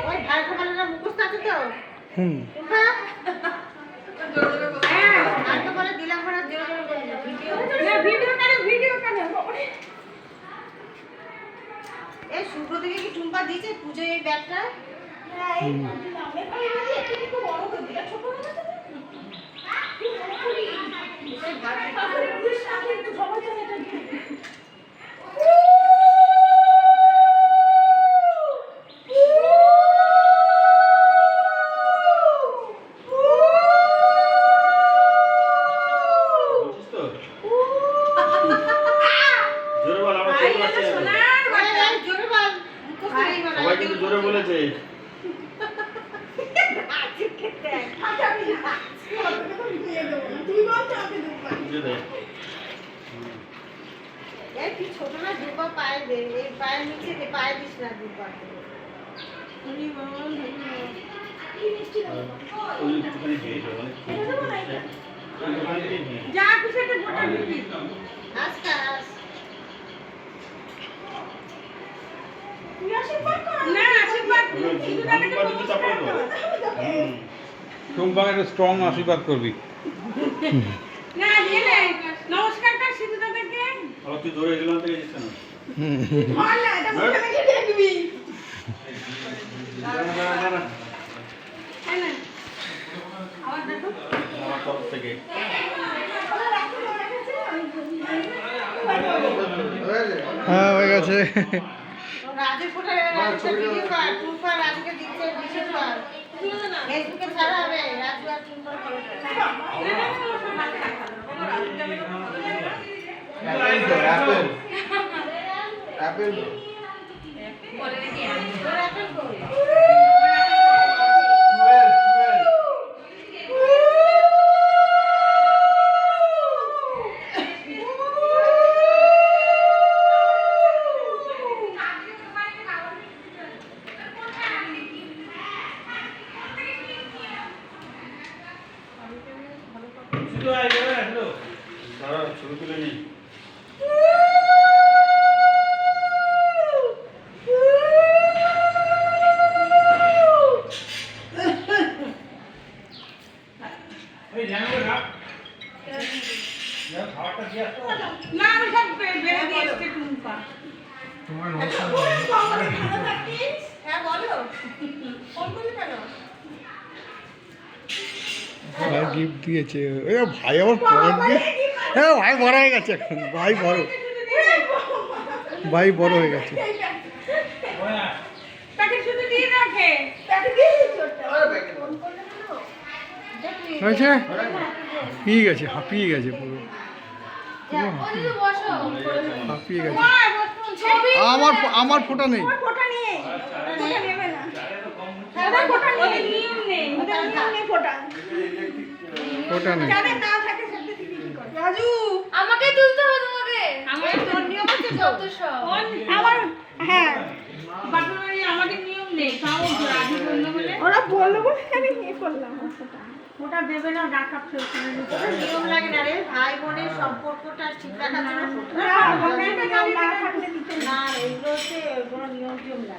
ওই ভারত মালাটা মুখস্থ আছে তো? হুম। হ্যাঁ, ভারত মালা দিলাম ভরা জোরে জোরে বলবি। ভিডিও কেন? এই শুক্র থেকে কি টুম্পা দিয়েছে পুজোয় এই ব্যাগটা? হ্যাঁ, এই দিলাম। এখানে বলি একটু বড় করে দিলা, ছোট করে দিলা। কি বড় করি? এই ভারত মালা পুলিশ সাথে একটু সবাই জানে এটা কি? সবাই কিন্তু জোরে বলেছে। ছোট না দুপা পায়ে দে, এই পায়ের নিচে দে, পায়ে দিস না দুপা। যা কিছু একটা গোটা দিবি। আচ্ছা টুম্পাকে একটু স্ট্রং আশীর্বাদ করবি। না দিলে নমস্কারটা সিধু দাদাকে। আর তুই ধরে গেলাম থেকে দিছ না। বল না এটা মুখে মেখে দেখবি। না তাই না? আবার দেখো আমার তরফ থেকে হ্যাঁ হয়ে গেছে। রাজের কোটায় একটা ভিডিও কর, টুম্পা রাজকে দিচ্ছে বিশেষ কর। ফেসবুকে ছাড়া হবে রাজু আর টুম্পার ফটোটা। অ্যাপেল বলে নাকি তোর অ্যাপেল কই? শুধু আই যাবে হ্যালো সারা ছবি তুলে নি এই জানো না না খাওয়াটা দিয়ে আসো না আমি সব বেরে দিয়েছি টুম্পা। তোমার নমস্কার। হ্যাঁ বলো ফোন করলি কেন? ভাই গিফট দিয়েছে। ওই ভাই আবার পয়েন্ট দিয়ে। হ্যাঁ ভাই বড় হয়ে গেছে এখন। ভাই বড় হয়ে গেছে। তাকে শুধু দিয়ে রাখে তাকে দিয়ে দিচ্ছ হয়েছে? ঠিক আছে, হাঁপিয়ে গেছে পুরো। হাঁপিয়ে গেছে। আমার ফোঁটা নেই। ফোটা নেই ফোটা নেবে না দাদা ফোটা নেই নিয়ম নেই ওদের নিয়ম নেই ফোটা ফোঁটা নেই। যাদের নাও থাকে সেটা দিবি কি করে রাজু আমাকে তুলতে হবে তোমাকে আমার তোর নিয়ম আছে তো যত সব আমার হ্যাঁ বাটুরি আমাদের নিয়ম নেই তাও রাজু বললো বলে ওরা বললো বলে আমি নিয়ে করলাম ফোটা ওটা দেবে না ডাকা ফেলতে নিয়ম লাগে না রে ভাই বোনের সম্পর্কটা ঠিক রাখার জন্য ফোটা না এইগুলো হচ্ছে কোনো নিয়ম টিয়ম লাগে